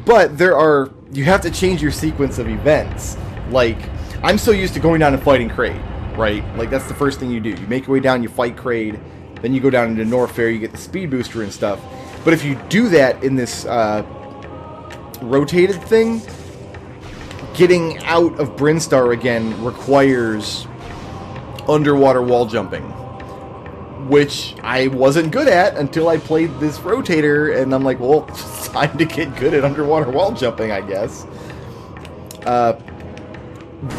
But you have to change your sequence of events. Like, I'm so used to going down and fighting Kraid, right? Like, that's the first thing you do. You make your way down, you fight Kraid, then you go down into Norfair, you get the speed booster and stuff. But if you do that in this rotated thing, getting out of Brinstar again requires underwater wall jumping, which I wasn't good at until I played this rotator, and I'm like, well, it's time to get good at underwater wall jumping, I guess.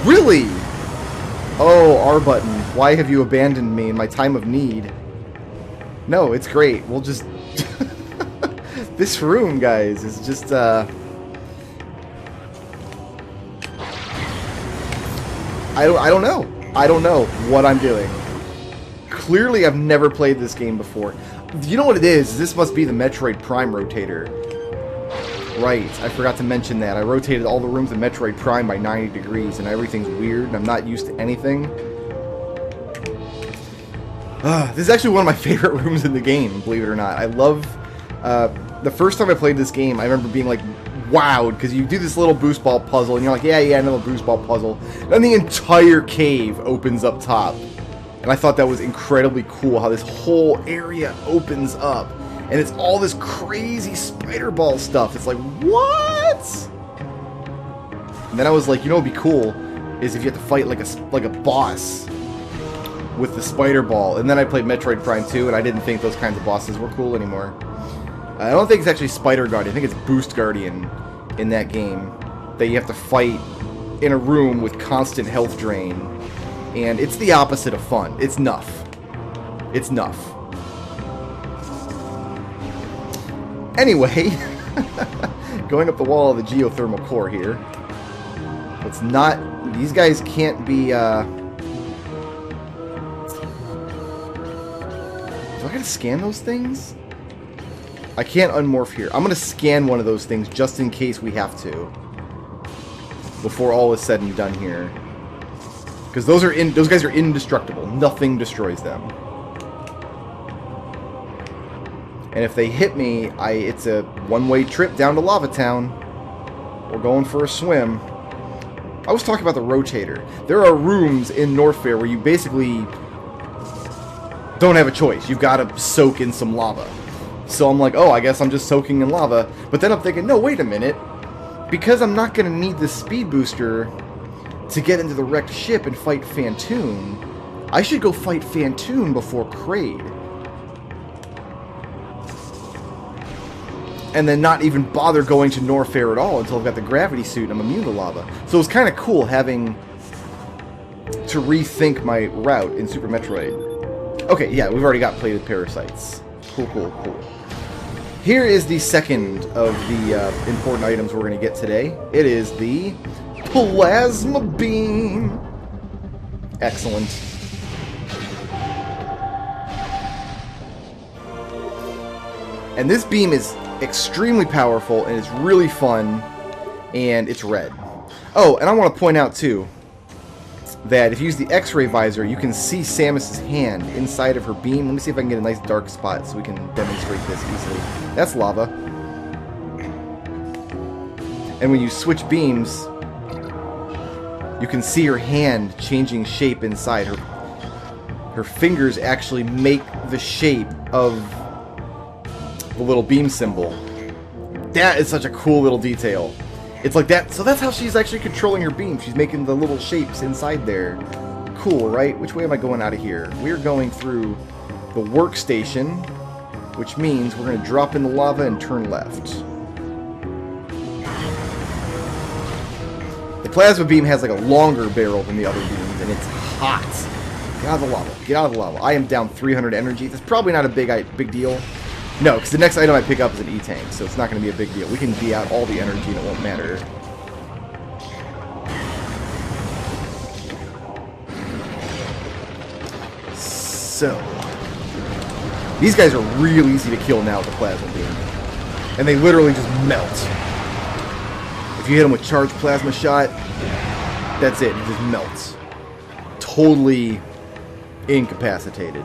Really? Oh, R button. Why have you abandoned me in my time of need? No, it's great. We'll just... This room, guys, is just, I don't know. I don't know what I'm doing. Clearly, I've never played this game before. You know what it is? This must be the Metroid Prime rotator. Right, I forgot to mention that. I rotated all the rooms in Metroid Prime by 90 degrees, and everything's weird, and I'm not used to anything. This is actually one of my favorite rooms in the game, believe it or not. I love... the first time I played this game, I remember being like, wowed, because you do this little boost ball puzzle, and you're like, yeah, another boost ball puzzle. Then the entire cave opens up top. And I thought that was incredibly cool, how this whole area opens up. And it's all this crazy spider ball stuff. It's like, what? And then I was like, you know what would be cool is if you have to fight like a boss with the spider ball. And then I played Metroid Prime 2, and I didn't think those kinds of bosses were cool anymore. I don't think it's actually Spider Guardian. I think it's Boost Guardian in that game that you have to fight in a room with constant health drain. And it's the opposite of fun. It's nuff. It's nuff. Anyway, going up the wall of the geothermal core here. Let's not... These guys can't be... Do I gotta scan those things? I can't unmorph here. I'm gonna scan one of those things just in case we have to. Before all is said and done here. Because those guys are indestructible. Nothing destroys them. And if they hit me, it's a one-way trip down to Lava Town. We're going for a swim. I was talking about the rotator. There are rooms in Norfair where you basically don't have a choice. You've got to soak in some lava. So I'm like, oh, I guess I'm just soaking in lava. But then I'm thinking, no, wait a minute. Because I'm not going to need the speed booster to get into the wrecked ship and fight Phantoon, I should go fight Phantoon before Kraid. And then not even bother going to Norfair at all until I've got the gravity suit and I'm immune to lava. So it was kind of cool having to rethink my route in Super Metroid. Okay, yeah, we've already got plated parasites. Cool, cool, cool. Here is the second of the important items we're going to get today. It is the Plasma Beam. Excellent. And this beam is extremely powerful, and it's really fun, and it's red. Oh, and I want to point out, too, that if you use the X-ray visor, you can see Samus's hand inside of her beam. Let me see if I can get a nice dark spot so we can demonstrate this easily. That's lava. And when you switch beams, you can see her hand changing shape inside. Her fingers actually make the shape of the little beam symbol. That is such a cool little detail. It's like that, so that's how she's actually controlling her beam. She's making the little shapes inside there. Cool, right? Which way am I going out of here? We're going through the workstation, which means we're going to drop in the lava and turn left. The plasma beam has like a longer barrel than the other beams, and it's hot. Get out of the lava. Get out of the lava. I am down 300 energy. That's probably not a big deal. No, because the next item I pick up is an E-Tank, so it's not going to be a big deal. We can be out all the energy and it won't matter. So, these guys are real easy to kill now with the plasma beam. And they literally just melt. If you hit them with charged plasma shot, that's it. It just melts. Totally incapacitated.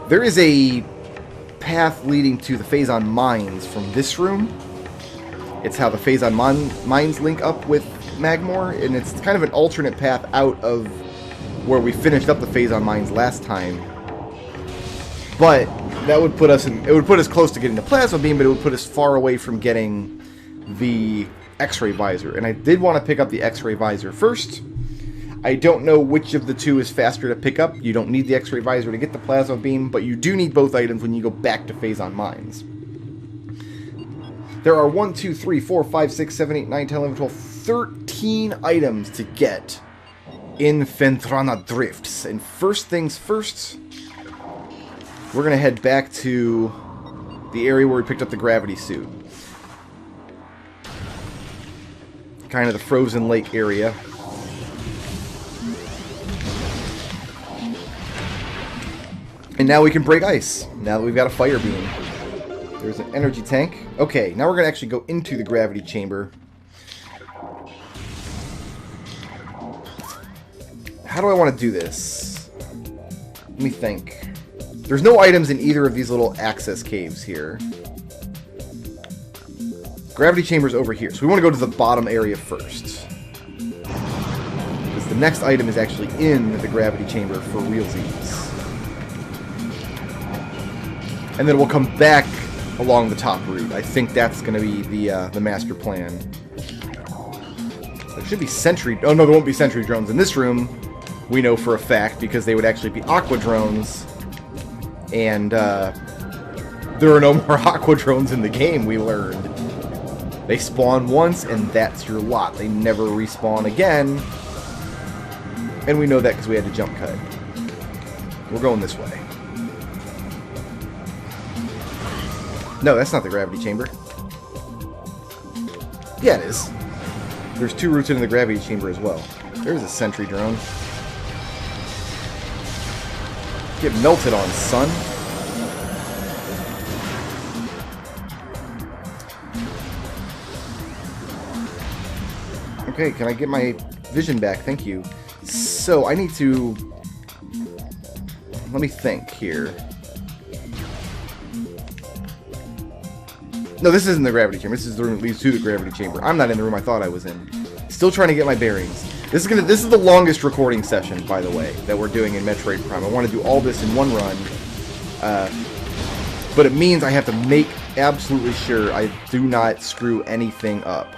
There is a path leading to the Phazon Mines from this room. It's how the Phazon Mines link up with Magmor, and it's kind of an alternate path out of where we finished up the Phazon Mines last time. But that would put us in, it would put us close to getting the Plasma Beam, but it would put us far away from getting the X-Ray Visor. And I did want to pick up the X-Ray Visor first. I don't know which of the two is faster to pick up. You don't need the X-Ray Visor to get the Plasma Beam, but you do need both items when you go back to Phazon Mines. There are 1, 2, 3, 4, 5, 6, 7, 8, 9, 10, 11, 12, 13 items to get in Phendrana Drifts. And first things first, we're going to head back to the area where we picked up the gravity suit. Kind of the frozen lake area. And now we can break ice, now that we've got a fire beam. There's an energy tank. Okay, now we're going to actually go into the gravity chamber. How do I want to do this? Let me think. There's no items in either of these little access caves here. Gravity chamber's over here, so we want to go to the bottom area first. Because the next item is actually in the gravity chamber for realsies. And then we'll come back along the top route. I think that's going to be the master plan. There should be sentry... Oh, no, there won't be sentry drones in this room. We know for a fact, because they would actually be aqua drones. And there are no more aqua drones in the game, we learned. They spawn once, and that's your lot. They never respawn again. And we know that because we had to jump cut. We're going this way. No, that's not the gravity chamber. Yeah, it is. There's two routes into the gravity chamber as well. There's a sentry drone. Get melted on, son. Okay, can I get my vision back? Thank you. So, I need to... Let me think here. No, this isn't the gravity chamber. This is the room that leads to the gravity chamber. I'm not in the room I thought I was in. Still trying to get my bearings. This is the longest recording session, by the way, that we're doing in Metroid Prime. I want to do all this in one run. But it means I have to make absolutely sure I do not screw anything up.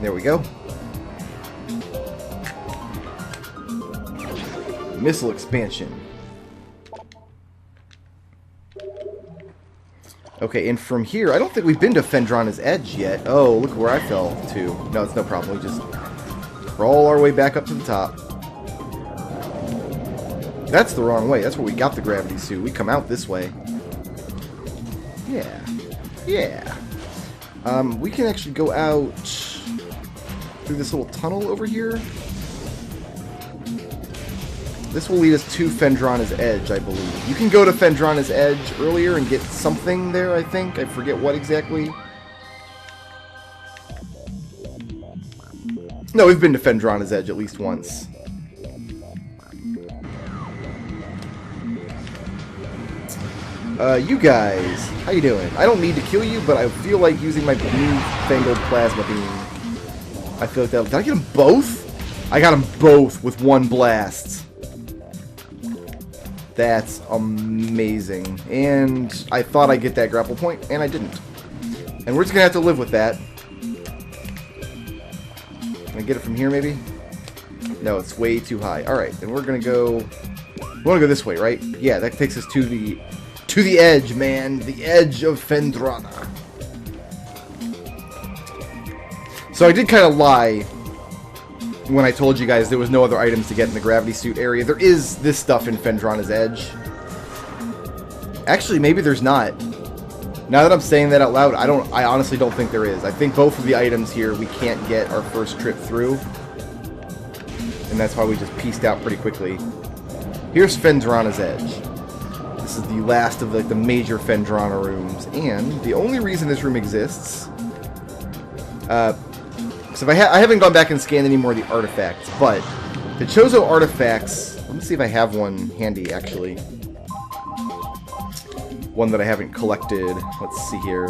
There we go. Missile expansion. Okay, and from here, I don't think we've been to Phendrana's Edge yet. Oh, look where I fell to. No, it's no problem. We just crawl our way back up to the top. That's the wrong way. That's where we got the gravity suit. We come out this way. Yeah. Yeah. We can actually go out through this little tunnel over here. This will lead us to Phendrana's Edge, I believe. You can go to Phendrana's Edge earlier and get something there, I think. I forget what exactly. No, we've been to Phendrana's Edge at least once. You guys, how you doing? I don't need to kill you, but I feel like using my newfangled plasma beam. I feel like that... Did I get them both? I got them both with one blast. That's amazing. And I thought I'd get that grapple point, and I didn't. And we're just going to have to live with that. Can I get it from here, maybe? No, it's way too high. Alright, then we're going to go... We want to go this way, right? Yeah, that takes us to the edge, man. The edge of Phendrana. So I did kind of lie when I told you guys there was no other items to get in the gravity suit area. There is this stuff in Phendrana's Edge. Actually, maybe there's not. Now that I'm saying that out loud, I honestly don't think there is. I think both of the items here we can't get our first trip through. And that's why we just pieced out pretty quickly. Here's Phendrana's Edge. This is the last of the major Phendrana rooms. And the only reason this room exists... So I haven't gone back and scanned any more of the artifacts, but the Chozo artifacts Let me see if I have one handy, actually. One that I haven't collected. Let's see here.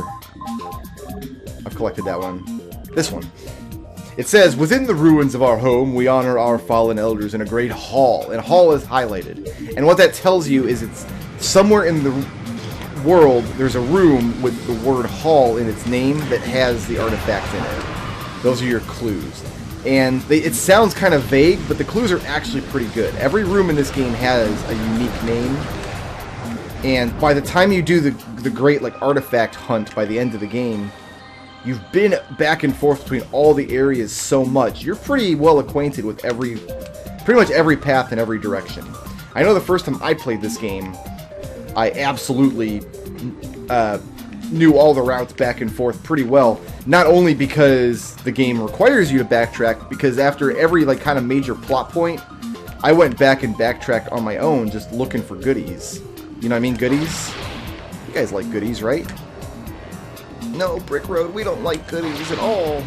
I've collected that one. This one. It says, within the ruins of our home, we honor our fallen elders in a great hall. And hall is highlighted. And what that tells you is it's somewhere in the world, there's a room with the word hall in its name that has the artifact in it. Those are your clues. And it sounds kind of vague, but the clues are actually pretty good. Every room in this game has a unique name. And by the time you do the great like artifact hunt by the end of the game, you've been back and forth between all the areas so much. You're pretty well acquainted with pretty much every path in every direction. I know the first time I played this game, I absolutely knew all the routes back and forth pretty well. Not only because the game requires you to backtrack, because after every like kind of major plot point, I went back and backtracked on my own just looking for goodies. You know what I mean? Goodies? You guys like goodies, right? No, Brickroad, we don't like goodies at all.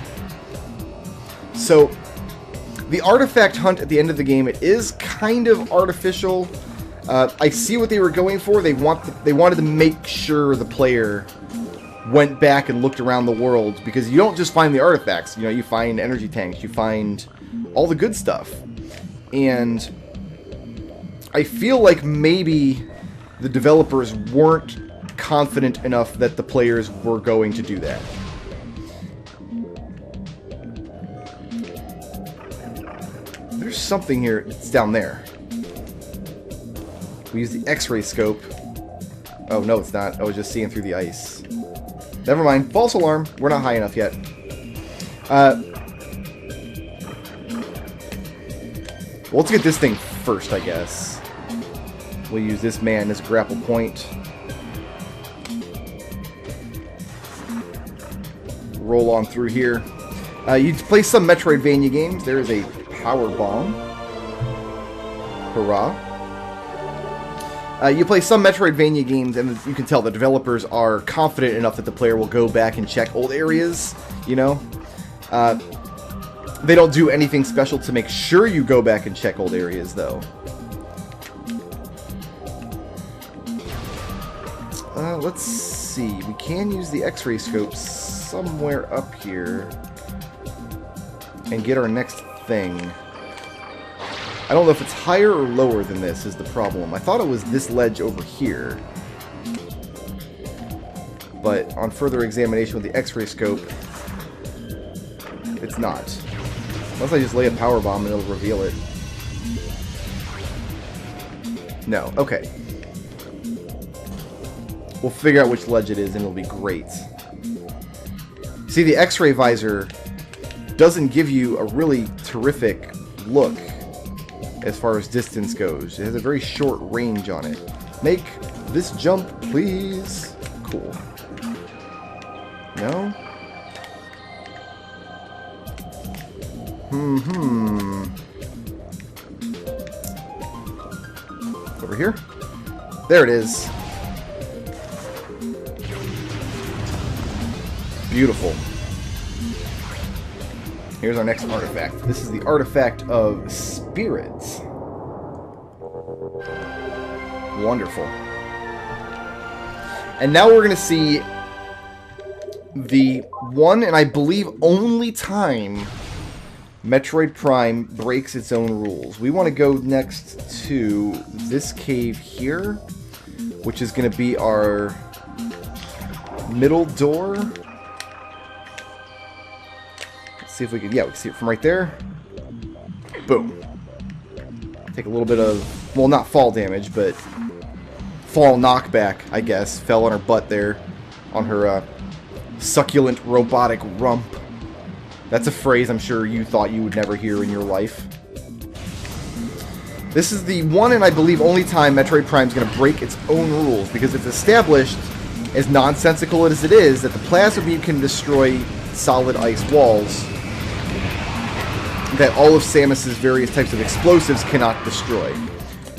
So, the artifact hunt at the end of the game, it is kind of artificial. I see what they were going for. They wanted to make sure the player went back and looked around the world, because you don't just find the artifacts. You know, you find energy tanks, you find all the good stuff. And I feel like maybe the developers weren't confident enough that the players were going to do that. There's something here. It's down there. We use the X-ray scope. Oh, no, it's not. I was just seeing through the ice. Never mind. False alarm. We're not high enough yet. Well, let's get this thing first, I guess. We'll use this man as grapple point. Roll on through here. You play some Metroidvania games. There is a power bomb. Hurrah. You play some Metroidvania games, and you can tell the developers are confident enough that the player will go back and check old areas, you know? They don't do anything special to make sure you go back and check old areas, though. Let's see. We can use the X-ray scope somewhere up here and get our next thing. I don't know if it's higher or lower than this is the problem. I thought it was this ledge over here. But on further examination with the X-ray scope, it's not. Unless I just lay a power bomb and it'll reveal it. No. Okay. We'll figure out which ledge it is and it'll be great. See, the X-ray visor doesn't give you a really terrific look as far as distance goes. It has a very short range on it. Make this jump, please. Cool. No? Over here? There it is. Beautiful. Here's our next artifact. This is the artifact of spirits. Wonderful. And now we're going to see the one, and I believe only time, Metroid Prime breaks its own rules. We want to go next to this cave here, which is going to be our middle door. See if we can, yeah, we can see it from right there. Boom. Take a little bit of, well, not fall damage, but fall knockback, I guess. Fell on her butt there, on her succulent robotic rump. That's a phrase I'm sure you thought you would never hear in your life. This is the one and I believe only time Metroid Prime is going to break its own rules, because it's established, as nonsensical as it is, that the plasma beam can destroy solid ice walls that all of Samus's various types of explosives cannot destroy.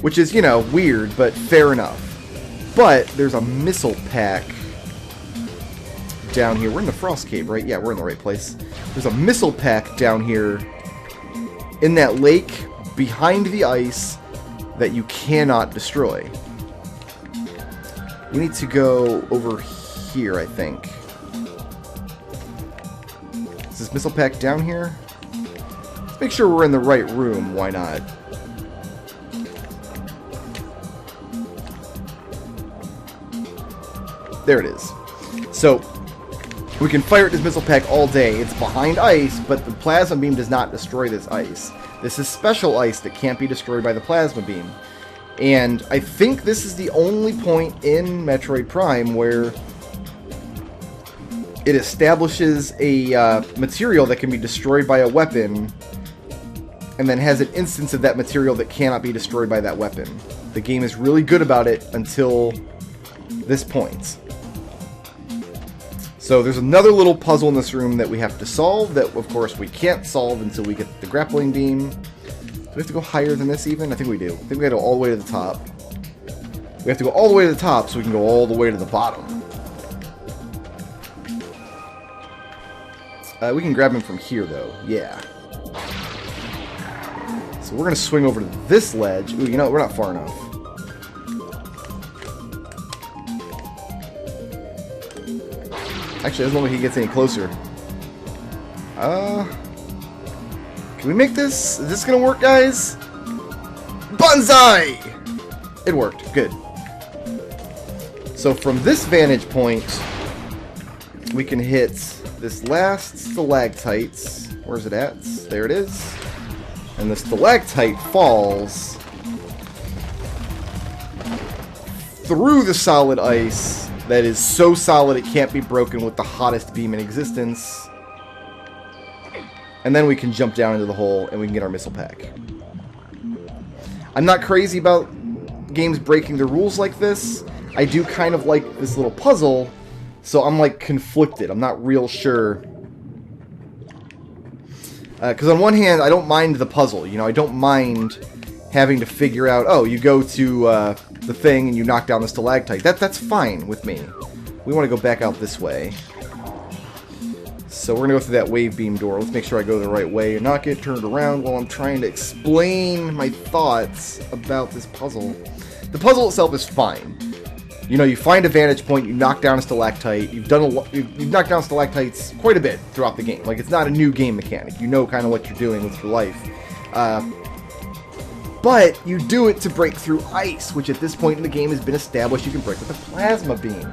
Which is, you know, weird, but fair enough. But there's a missile pack down here. We're in the Frost Cave, right? Yeah, we're in the right place. There's a missile pack down here in that lake behind the ice that you cannot destroy. We need to go over here, I think. Is this missile pack down here? Let's make sure we're in the right room. Why not? There it is. So, we can fire at this missile pack all day. It's behind ice, but the plasma beam does not destroy this ice. This is special ice that can't be destroyed by the plasma beam. And I think this is the only point in Metroid Prime where it establishes a material that can be destroyed by a weapon, and then has an instance of that material that cannot be destroyed by that weapon. The game is really good about it until this point. So there's another little puzzle in this room that we have to solve that, of course, we can't solve until we get the grappling beam. Do we have to go higher than this even? I think we do. I think we have to go all the way to the top. We have to go all the way to the top so we can go all the way to the bottom. We can grab him from here, though. Yeah. So we're going to swing over to this ledge. Ooh, you know, we're not far enough. Actually, I don't know if he gets any closer. Can we make this? Is this gonna work, guys? Banzai! It worked. Good. So from this vantage point, we can hit this last stalactite. Where's it at? There it is. And the stalactite falls through the solid ice that is so solid it can't be broken with the hottest beam in existence. And then we can jump down into the hole and we can get our missile pack. I'm not crazy about games breaking the rules like this. I do kind of like this little puzzle, so I'm like conflicted. I'm not real sure. Because on one hand, I don't mind the puzzle. You know, I don't mind having to figure out, oh, you go to the thing and you knock down the stalactite. That's fine with me. We want to go back out this way. So we're going to go through that wave beam door. Let's make sure I go the right way and not get turned around while I'm trying to explain my thoughts about this puzzle. The puzzle itself is fine. You know, you find a vantage point, you knock down a stalactite. You've knocked down stalactites quite a bit throughout the game. Like, it's not a new game mechanic. You know kind of what you're doing with your life. But you do it to break through ice, which at this point in the game has been established you can break with a plasma beam.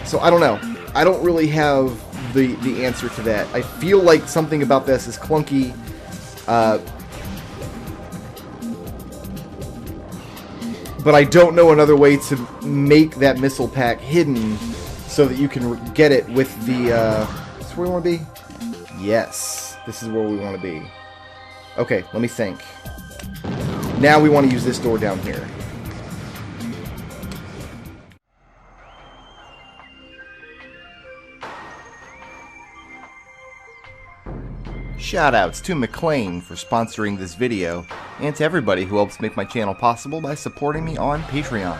So I don't know. I don't really have the answer to that. I feel like something about this is clunky. But I don't know another way to make that missile pack hidden so that you can get it with the... is this where we want to be? Yes. This is where we want to be. Okay, let me think. Now we want to use this door down here. Shoutouts to McLean for sponsoring this video, and to everybody who helps make my channel possible by supporting me on Patreon.